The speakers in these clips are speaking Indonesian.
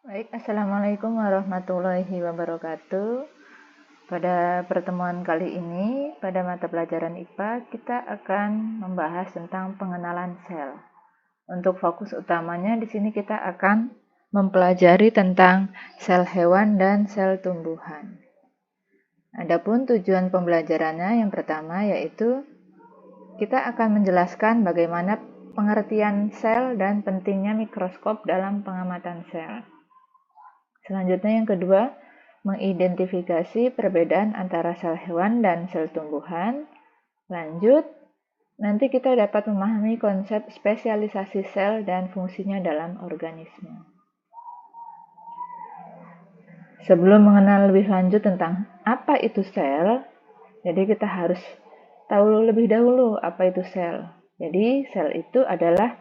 Baik, Assalamualaikum warahmatullahi wabarakatuh. Pada pertemuan kali ini, pada mata pelajaran IPA, kita akan membahas tentang pengenalan sel. Untuk fokus utamanya di sini kita akan mempelajari tentang sel hewan dan sel tumbuhan. Adapun tujuan pembelajarannya yang pertama yaitu kita akan menjelaskan bagaimana pengertian sel dan pentingnya mikroskop dalam pengamatan sel. Selanjutnya yang kedua, mengidentifikasi perbedaan antara sel hewan dan sel tumbuhan. Lanjut, nanti kita dapat memahami konsep spesialisasi sel dan fungsinya dalam organisme. Sebelum mengenal lebih lanjut tentang apa itu sel, jadi kita harus tahu lebih dahulu apa itu sel. Jadi sel itu adalah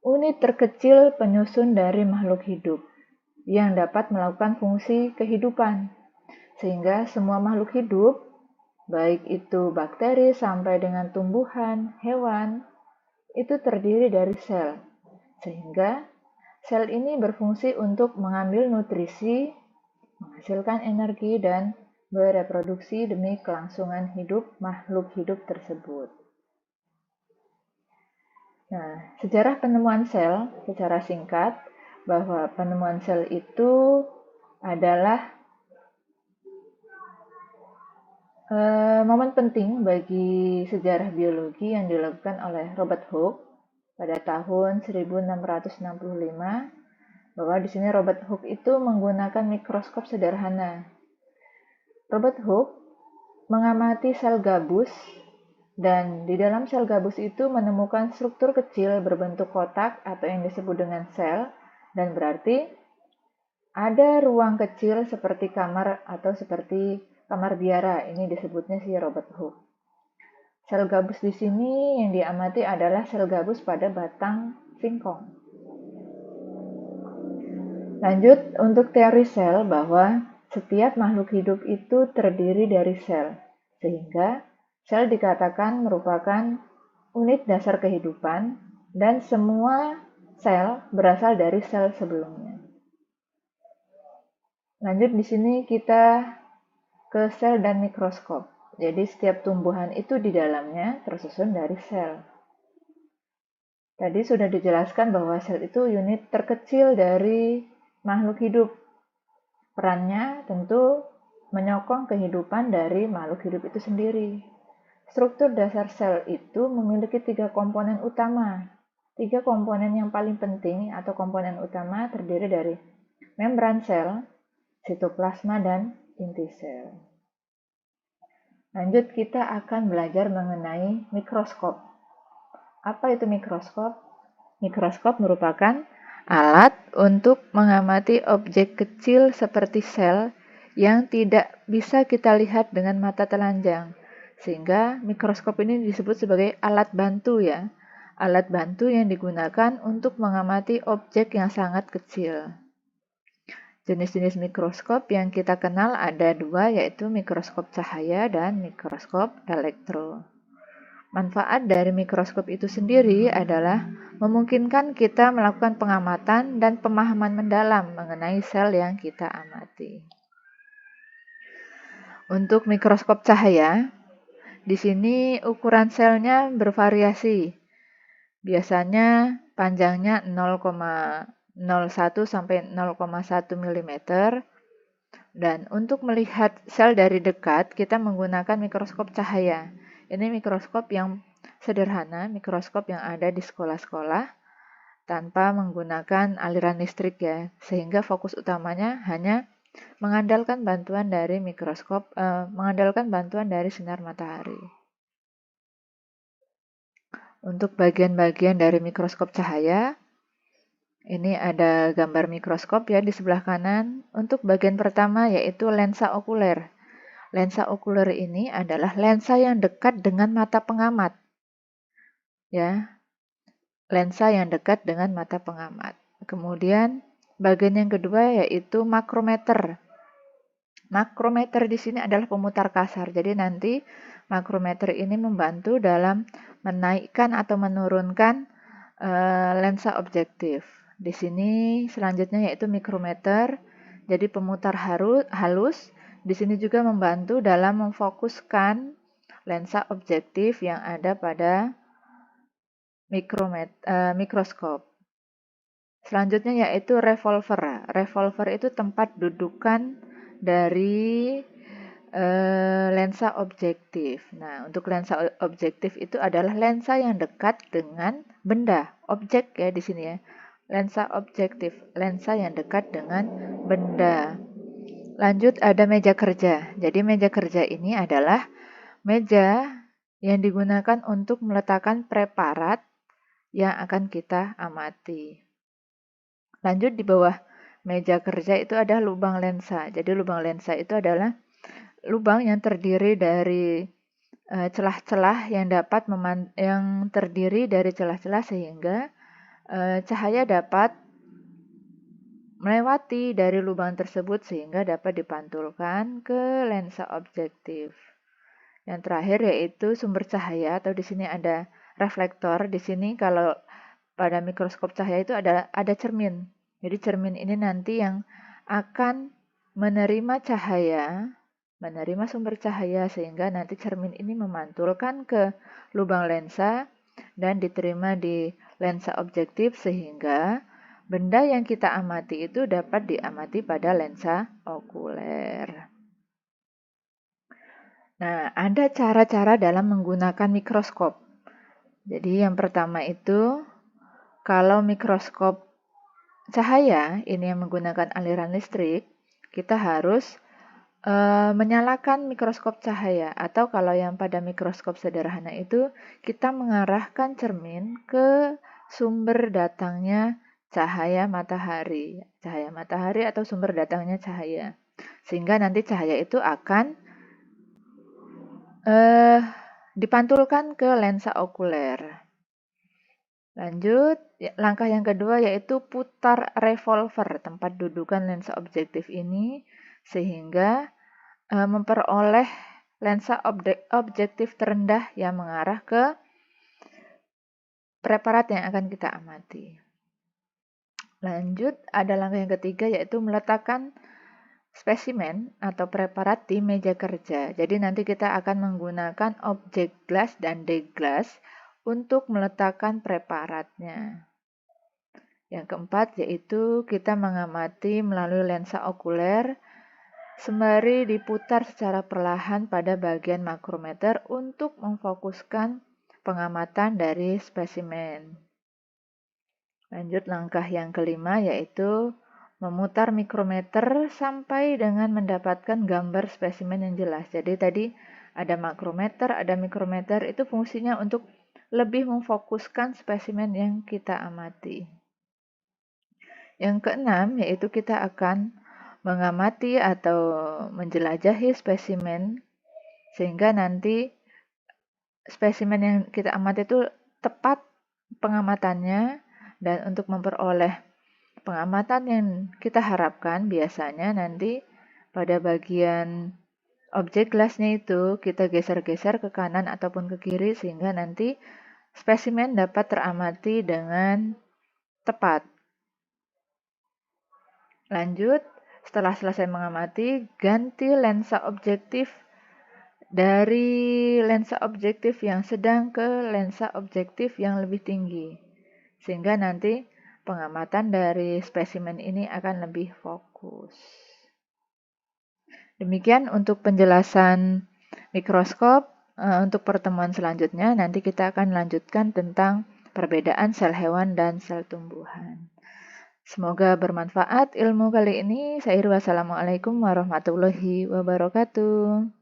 unit terkecil penyusun dari makhluk hidup yang dapat melakukan fungsi kehidupan. Sehingga semua makhluk hidup, baik itu bakteri sampai dengan tumbuhan, hewan, itu terdiri dari sel. Sehingga sel ini berfungsi untuk mengambil nutrisi, menghasilkan energi, dan bereproduksi demi kelangsungan hidup makhluk hidup tersebut. Nah, sejarah penemuan sel secara singkat, bahwa penemuan sel itu adalah momen penting bagi sejarah biologi yang dilakukan oleh Robert Hooke pada tahun 1665, bahwa di sini Robert Hooke itu menggunakan mikroskop sederhana. Robert Hooke mengamati sel gabus dan di dalam sel gabus itu menemukan struktur kecil berbentuk kotak atau yang disebut dengan sel, dan berarti ada ruang kecil seperti kamar atau seperti kamar biara, ini disebutnya si Robert Hooke. Sel gabus di sini yang diamati adalah sel gabus pada batang singkong. Lanjut untuk teori sel, bahwa setiap makhluk hidup itu terdiri dari sel, sehingga sel dikatakan merupakan unit dasar kehidupan dan semua sel berasal dari sel sebelumnya. Lanjut di sini kita ke sel dan mikroskop. Jadi setiap tumbuhan itu di dalamnya tersusun dari sel. Tadi sudah dijelaskan bahwa sel itu unit terkecil dari makhluk hidup. Perannya tentu menyokong kehidupan dari makhluk hidup itu sendiri. Struktur dasar sel itu memiliki 3 komponen utama. 3 komponen yang paling penting atau komponen utama terdiri dari membran sel, sitoplasma, dan inti sel. Lanjut kita akan belajar mengenai mikroskop. Apa itu mikroskop? Mikroskop merupakan alat untuk mengamati objek kecil seperti sel yang tidak bisa kita lihat dengan mata telanjang. Sehingga mikroskop ini disebut sebagai alat bantu ya. Alat bantu yang digunakan untuk mengamati objek yang sangat kecil. Jenis-jenis mikroskop yang kita kenal ada 2, yaitu mikroskop cahaya dan mikroskop elektro. Manfaat dari mikroskop itu sendiri adalah memungkinkan kita melakukan pengamatan dan pemahaman mendalam mengenai sel yang kita amati. Untuk mikroskop cahaya, di sini ukuran selnya bervariasi. Biasanya panjangnya 0,01 sampai 0,1 mm. Dan untuk melihat sel dari dekat, kita menggunakan mikroskop cahaya. Ini mikroskop yang sederhana, mikroskop yang ada di sekolah-sekolah tanpa menggunakan aliran listrik ya, sehingga fokus utamanya hanya mengandalkan bantuan dari mengandalkan bantuan dari sinar matahari. Untuk bagian-bagian dari mikroskop cahaya, ini ada gambar mikroskop ya di sebelah kanan. Untuk bagian pertama yaitu lensa okuler. Lensa okuler ini adalah lensa yang dekat dengan mata pengamat. Ya. Lensa yang dekat dengan mata pengamat. Kemudian bagian yang kedua yaitu makrometer. Makrometer di sini adalah pemutar kasar. Jadi nanti makrometer ini membantu dalam menaikkan atau menurunkan lensa objektif. di sini selanjutnya yaitu mikrometer. Jadi pemutar halus di sini juga membantu dalam memfokuskan lensa objektif yang ada pada mikroskop. Selanjutnya yaitu revolver. Revolver itu tempat dudukan dari lensa objektif. Nah, untuk lensa objektif itu adalah lensa yang dekat dengan benda, objek ya di sini ya. Lensa objektif, lensa yang dekat dengan benda. Lanjut ada meja kerja. Jadi meja kerja ini adalah meja yang digunakan untuk meletakkan preparat yang akan kita amati. Lanjut di bawah meja kerja itu ada lubang lensa. Jadi lubang lensa itu adalah lubang yang terdiri dari celah-celah yang terdiri dari celah-celah sehingga cahaya dapat melewati dari lubang tersebut sehingga dapat dipantulkan ke lensa objektif. Yang terakhir yaitu sumber cahaya atau di sini ada reflektor. Di sini kalau pada mikroskop cahaya itu ada cermin. Jadi cermin ini nanti yang akan menerima sumber cahaya sehingga nanti cermin ini memantulkan ke lubang lensa dan diterima di lensa objektif sehingga benda yang kita amati itu dapat diamati pada lensa okuler. Nah, ada cara-cara dalam menggunakan mikroskop. Jadi yang pertama itu kalau mikroskop cahaya ini yang menggunakan aliran listrik, kita harus menyalakan mikroskop cahaya, atau kalau yang pada mikroskop sederhana itu kita mengarahkan cermin ke sumber datangnya cahaya matahari atau sumber datangnya cahaya, sehingga nanti cahaya itu akan dipantulkan ke lensa okuler. Lanjut, langkah yang kedua yaitu putar revolver tempat dudukan lensa objektif ini sehingga memperoleh lensa objektif terendah yang mengarah ke preparat yang akan kita amati. Lanjut, ada langkah yang ketiga yaitu meletakkan spesimen atau preparat di meja kerja. Jadi nanti kita akan menggunakan objek glass dan deglass untuk meletakkan preparatnya. Yang keempat yaitu kita mengamati melalui lensa okuler sembari diputar secara perlahan pada bagian makrometer untuk memfokuskan pengamatan dari spesimen. Lanjut langkah yang kelima yaitu memutar mikrometer sampai dengan mendapatkan gambar spesimen yang jelas. Jadi tadi ada makrometer, ada mikrometer, itu fungsinya untuk lebih memfokuskan spesimen yang kita amati. Yang keenam yaitu kita akan mengamati atau menjelajahi spesimen sehingga nanti spesimen yang kita amati itu tepat pengamatannya, dan untuk memperoleh pengamatan yang kita harapkan biasanya nanti pada bagian objek glassnya itu kita geser-geser ke kanan ataupun ke kiri sehingga nanti spesimen dapat teramati dengan tepat. Lanjut, setelah selesai mengamati, ganti lensa objektif dari lensa objektif yang sedang ke lensa objektif yang lebih tinggi. Sehingga nanti pengamatan dari spesimen ini akan lebih fokus. Demikian untuk penjelasan mikroskop. Untuk pertemuan selanjutnya, nanti kita akan lanjutkan tentang perbedaan sel hewan dan sel tumbuhan. Semoga bermanfaat ilmu kali ini. Wassalamualaikum warahmatullahi wabarakatuh.